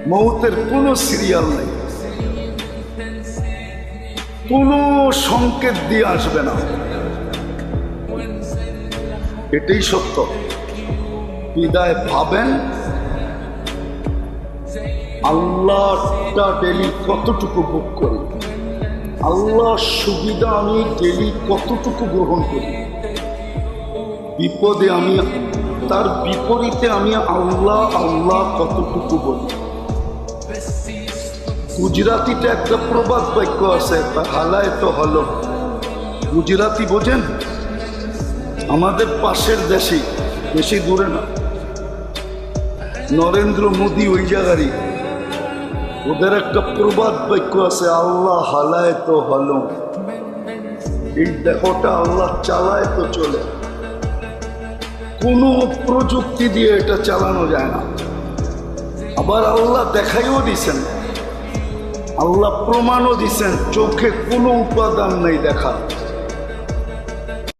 মৌতের কোনো সিরিয়াল নেই, কোনো সংকেত দিয়ে আসবে না। এটাই সত্য। বিদায় ভাবেন আল্লাহটা ডেলি কতটুকু ভোগ করি, আল্লাহর সুবিধা আমি ডেলি কতটুকু গ্রহণ করি, বিপদে আমি তার বিপরীতে আমি আল্লাহ আল্লাহ কতটুকু বলি। গুজরাতিতে একটা প্রবাদ বাক্য আছে, হালায় তো হলো। গুজরাতি বোঝেন? আমাদের পাশের দেশে, বেশি দূরে না, নরেন্দ্র মোদী ওই জায়গারই। ওদের একটা প্রবাদ বাক্য আছে, আল্লাহ হালায় তো হলো। এই দেহটা আল্লাহ চালায় তো চলে, কোনো প্রযুক্তি দিয়ে এটা চালানো যায় না। আবার আল্লাহ দেখাইও দিছেন, আল্লাহ প্রমাণও দিছেন, চোখে কোনো উপাদান নেই দেখা।